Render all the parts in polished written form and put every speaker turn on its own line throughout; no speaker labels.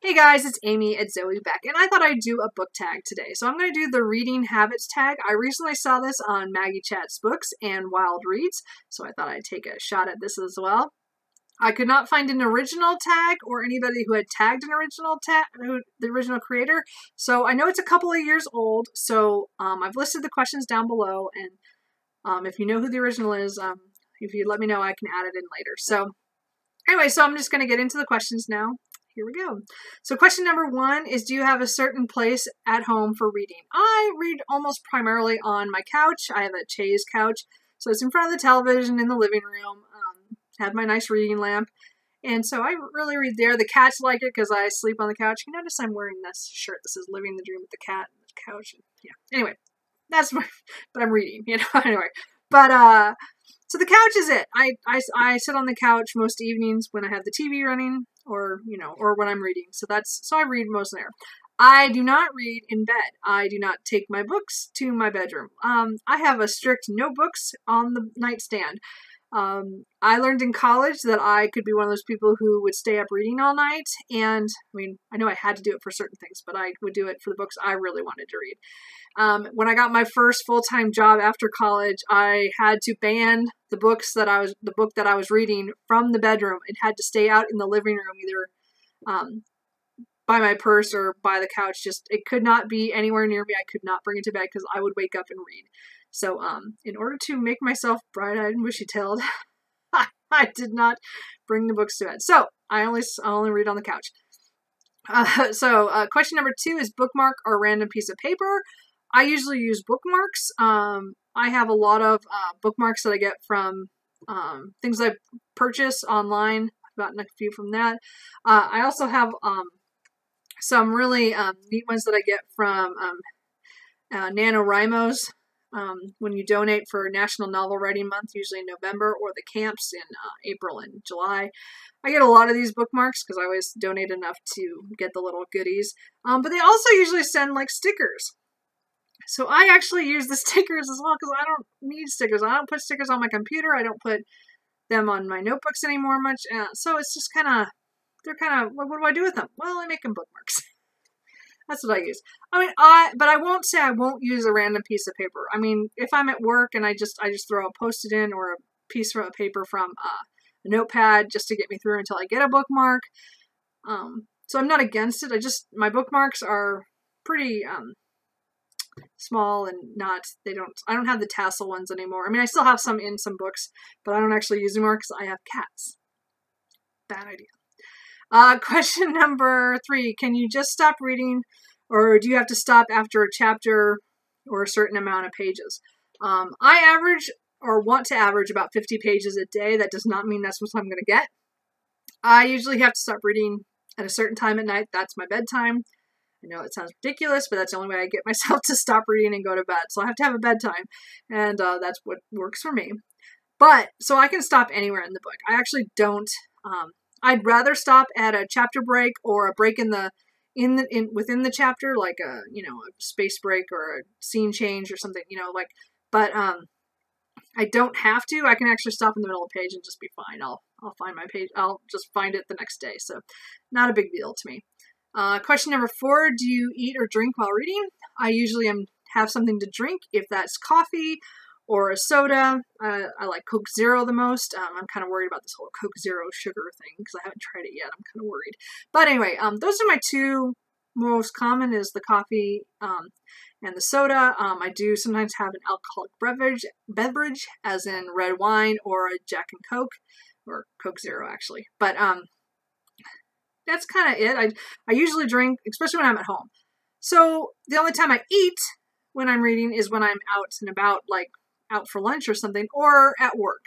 Hey guys, it's Amy at Zoe Beck, and I thought I'd do a book tag today. So I'm going to do the reading habits tag. I recently saw this on MaggieChatsBooks and Wilde Reads, so I thought I'd take a shot at this as well. I could not find an original tag or anybody who had tagged an original tag, the original creator. So I know it's a couple of years old. So I've listed the questions down below, and if you know who the original is, if you let me know, I can add it in later. So anyway, so I'm just going to get into the questions now. Here we go. So question number 1 is, do you have a certain place at home for reading? I read almost primarily on my couch. I have a chaise couch, so it's in front of the television in the living room. Have my nice reading lamp, and so I really read there. The cats like it because I sleep on the couch. You notice I'm wearing this shirt that says "Living the Dream with the Cat" on the couch. Yeah. Anyway, that's my, but I'm reading. Anyway, but so the couch is it. I sit on the couch most evenings when I have the TV running, or when I'm reading. So I read mostly there. I do not read in bed. I do not take my books to my bedroom. I have a strict no books on the nightstand. I learned in college that I could be one of those people who would stay up reading all night, and I mean, I know I had to do it for certain things, but I would do it for the books I really wanted to read. When I got my first full-time job after college, I had to ban the book that I was reading from the bedroom. It had to stay out in the living room, either by my purse or by the couch. It could not be anywhere near me. I could not bring it to bed because I would wake up and read. So in order to make myself bright-eyed and bushy-tailed, I did not bring the books to bed. So I only read on the couch. Question number 2 is bookmark or random piece of paper. I usually use bookmarks. I have a lot of bookmarks that I get from things I purchase online. I've gotten a few from that. I also have some really neat ones that I get from NaNoWriMo's. When you donate for National Novel Writing Month, usually in November, or the camps in April and July. I get a lot of these bookmarks because I always donate enough to get the little goodies. But they also usually send like stickers. So I actually use the stickers as well because I don't need stickers. I don't put stickers on my computer. I don't put them on my notebooks anymore much. So it's just they're kind of, what do I do with them? Well, I make them bookmarks. That's what I use. I mean, but I won't say I won't use a random piece of paper. I mean, if I'm at work and I just throw a Post-it in or a piece of paper from a notepad just to get me through until I get a bookmark. So I'm not against it. My bookmarks are pretty small and I don't have the tassel ones anymore. I mean, I still have some in some books, but I don't actually use them more because I have cats. Bad idea. Question number 3, can you just stop reading, or do you have to stop after a chapter or a certain amount of pages? I average, or want to average, about 50 pages a day. That does not mean that's what I'm going to get. I usually have to stop reading at a certain time at night. That's my bedtime. I know it sounds ridiculous, but that's the only way I get myself to stop reading and go to bed. So I have to have a bedtime, and that's what works for me. But, so I can stop anywhere in the book. I actually don't, I'd rather stop at a chapter break or a break within the chapter, like a space break or a scene change or something, but I don't have to. I can actually stop in the middle of the page and just be fine. I'll find my page. I'll just find it the next day. So not a big deal to me. Question number 4, do you eat or drink while reading? I usually have something to drink, if that's coffee or a soda. I like Coke Zero the most. I'm kind of worried about this whole Coke Zero sugar thing because I haven't tried it yet. I'm kind of worried. But anyway, those are my 2 most common, is the coffee and the soda. I do sometimes have an alcoholic beverage, as in red wine or a Jack and Coke, or Coke Zero actually. But that's kind of it. I usually drink, especially when I'm at home. So the only time I eat when I'm reading is when I'm out and about, like out for lunch or something, or at work.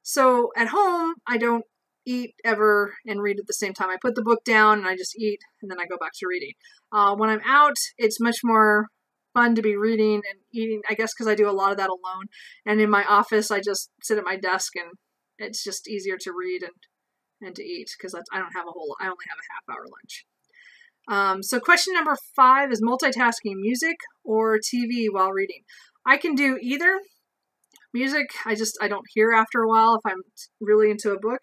So at home, I don't eat ever and read at the same time. I put the book down and I just eat, and then I go back to reading. When I'm out, it's much more fun to be reading and eating, I guess, because I do a lot of that alone. And in my office, I just sit at my desk, and it's just easier to read and to eat because I only have a half-hour lunch. So question number 5 is multitasking music or TV while reading. I can do either. Music, I don't hear after a while if I'm really into a book.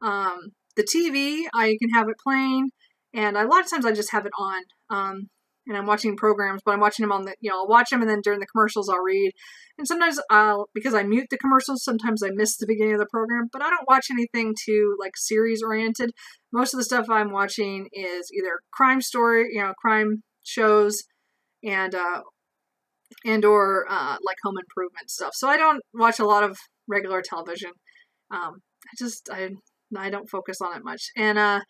The TV, I can have it playing, And a lot of times I just have it on, and I'm watching programs, but I'm watching them on the, I'll watch them and then during the commercials I'll read. And sometimes because I mute the commercials, sometimes I miss the beginning of the program, but I don't watch anything too like series oriented. Most of the stuff I'm watching is either crime story, crime shows and or like home improvement stuff. So I don't watch a lot of regular television. I don't focus on it much. And,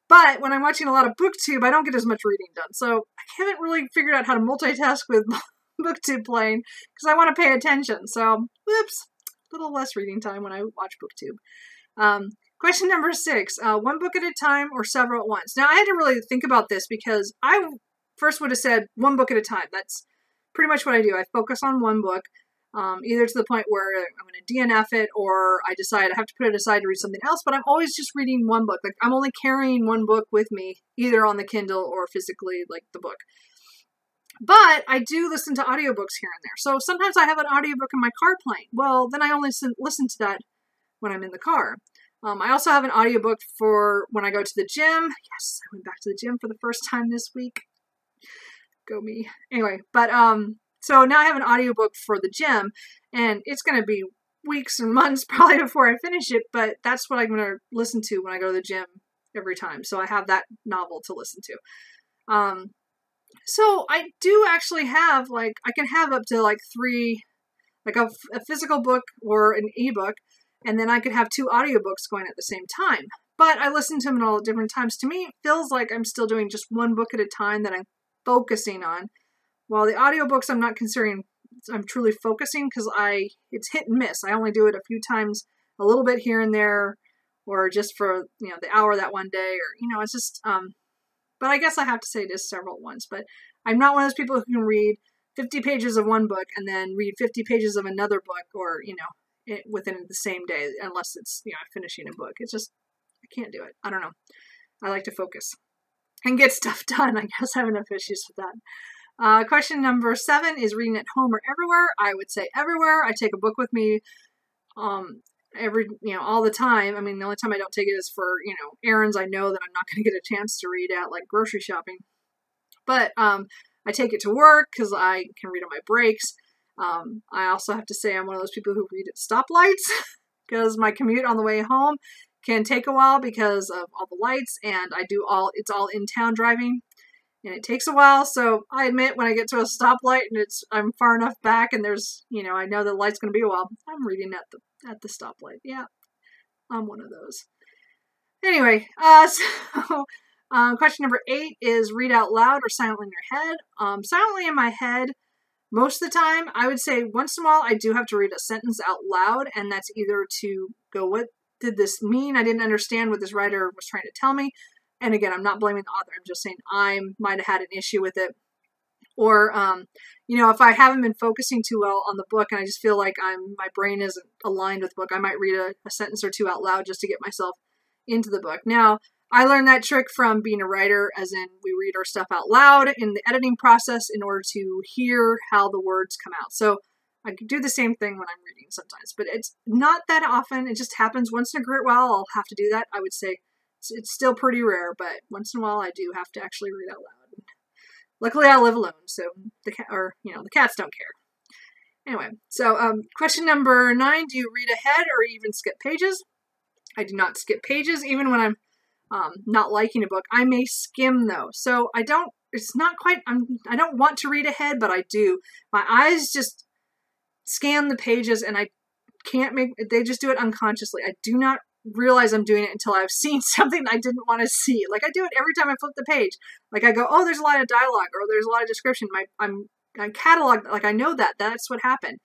but when I'm watching a lot of BookTube, I don't get as much reading done. So I haven't really figured out how to multitask with BookTube playing because I want to pay attention. So, whoops, a little less reading time when I watch BookTube. Question number 6, one book at a time or several at once. Now, I had to really think about this because I first would have said one book at a time. That's pretty much what I do. I focus on one book. Either to the point where I'm going to DNF it or I decide I have to put it aside to read something else, but I'm always just reading one book. Like I'm only carrying one book with me, either on the Kindle or physically, like the book. But I do listen to audiobooks here and there. So sometimes I have an audiobook in my car playing. Well, then I only listen to that when I'm in the car. I also have an audiobook for when I go to the gym. Yes, I went back to the gym for the first time this week. Go me. Anyway, but so now I have an audiobook for the gym, and it's going to be weeks and months probably before I finish it, but that's what I'm going to listen to when I go to the gym every time. So I have that novel to listen to. So I do actually have, like, I can have up to like 3, like a physical book or an ebook, and then I could have 2 audiobooks going at the same time. But I listen to them at all different times. To me, it feels like I'm still doing just one book at a time that I'm focusing on. While the audiobooks I'm not considering I'm truly focusing because it's hit and miss. I only do it a few times, a little bit here and there, or just for, the hour that one day, or, it's just, but I guess I have to say it is several ones. But I'm not one of those people who can read 50 pages of one book and then read 50 pages of another book or, within the same day, unless it's, finishing a book. It's just, I can't do it. I don't know. I like to focus and get stuff done. I guess I have enough issues with that. Question number 7 is reading at home or everywhere. I would say everywhere. I take a book with me, all the time. I mean, the only time I don't take it is for, errands I know that I'm not going to get a chance to read at, like grocery shopping. But, I take it to work because I can read on my breaks. I also have to say I'm one of those people who read at stoplights because my commute on the way home can take a while because of all the lights, and it's all in town driving. And it takes a while, so I admit when I get to a stoplight and I'm far enough back and there's, I know the light's going to be a while, I'm reading at the stoplight. Yeah, I'm one of those. Anyway, question number 8 is read out loud or silently in your head. Silently in my head, most of the time, I would say once in a while I do have to read a sentence out loud, and that's either to go, what did this mean? I didn't understand what this writer was trying to tell me. And again, I'm not blaming the author. I'm just saying I might have had an issue with it. Or, if I haven't been focusing too well on the book and I just feel like my brain isn't aligned with the book, I might read a sentence or 2 out loud just to get myself into the book. Now, I learned that trick from being a writer, as in we read our stuff out loud in the editing process in order to hear how the words come out. So I could do the same thing when I'm reading sometimes, but it's not that often. It just happens once in a great while. I'll have to do that. I would say it's still pretty rare, but once in a while I do have to actually read out loud. Luckily I live alone, so the cats don't care. Anyway, so question number 9, do you read ahead or even skip pages? I do not skip pages, even when I'm not liking a book. I may skim though, so I don't want to read ahead, but I do. My eyes just scan the pages and I can't they just do it unconsciously. I do not realize I'm doing it until I've seen something I didn't want to see. Like I do it every time I flip the page. Like I go, oh, there's a lot of dialogue or there's a lot of description. I'm cataloged, like I know that's what happened.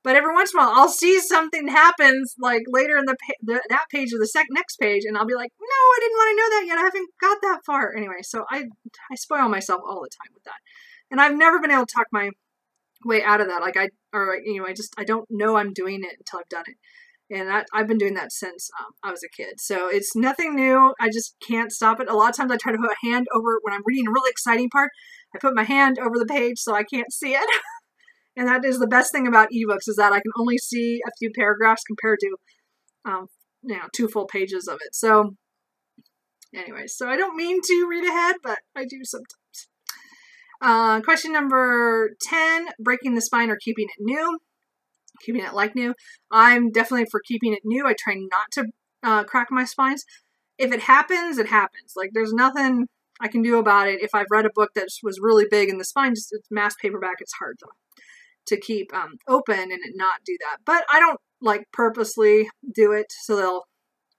But every once in a while, I'll see something happens like later in that page or the next page, and I'll be like, no, I didn't want to know that yet. I haven't got that far. Anyway, so I spoil myself all the time with that, and I've never been able to talk my way out of that. Like I don't know I'm doing it until I've done it. And I've been doing that since I was a kid. So it's nothing new. I just can't stop it. A lot of times I try to put a hand over, when I'm reading a really exciting part, I put my hand over the page so I can't see it. And that is the best thing about ebooks, is that I can only see a few paragraphs compared to 2 full pages of it. So Anyway, so I don't mean to read ahead, but I do sometimes. Question number 10, breaking the spine or keeping it new. Keeping it like new. I'm definitely for keeping it new. I try not to crack my spines. If it happens, it happens. Like, there's nothing I can do about it. If I've read a book that was really big and the spine just, it's mass paperback, it's hard to keep open and not do that. But I don't like purposely do it so they'll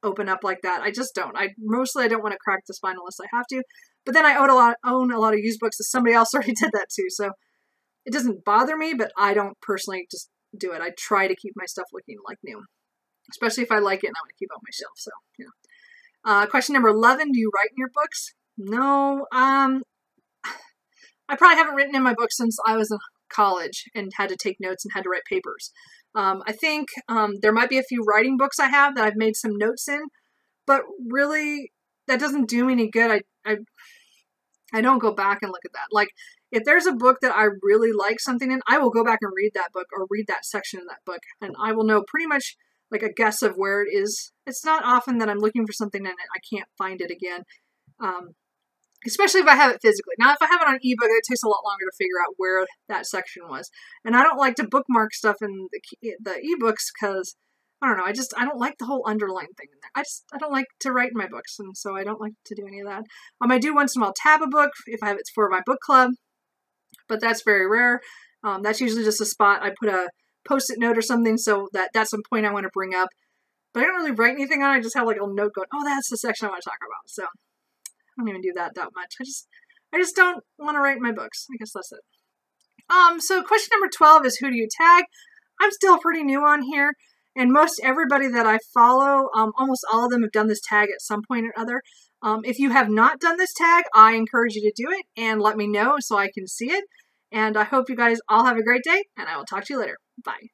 open up like that. I just don't. I don't want to crack the spine unless I have to. But then I own a lot of used books that somebody else already did that too. So it doesn't bother me, but I don't personally just do it. I try to keep my stuff looking like new, especially if I like it and I want to keep it on my shelf. So, you know. Question number 11, do you write in your books? No. I probably haven't written in my books since I was in college and had to take notes and had to write papers. I think there might be a few writing books I have that I've made some notes in, but really that doesn't do me any good. I don't go back and look at that. Like, if there's a book that I really like something in, I will go back and read that book or read that section of that book, and I will know pretty much like a guess of where it is. It's not often that I'm looking for something and I can't find it again, especially if I have it physically. Now, if I have it on ebook, it takes a lot longer to figure out where that section was. And I don't like to bookmark stuff in the ebooks because, I don't know, I don't like the whole underline thing in there. I don't like to write in my books, and so I don't like to do any of that. I do once in a while tab a book if I have it's for my book club, but that's very rare. That's usually just a spot I put a post-it note or something so that's some point I want to bring up. But I don't really write anything on it. I just have like a note going, oh, that's the section I want to talk about. So I don't even do that much. I just don't want to write in my books. I guess that's it. So question number 12 is, who do you tag? I'm still pretty new on here, and most everybody that I follow, almost all of them have done this tag at some point or other. If you have not done this tag, I encourage you to do it and let me know so I can see it. And I hope you guys all have a great day, and I will talk to you later. Bye.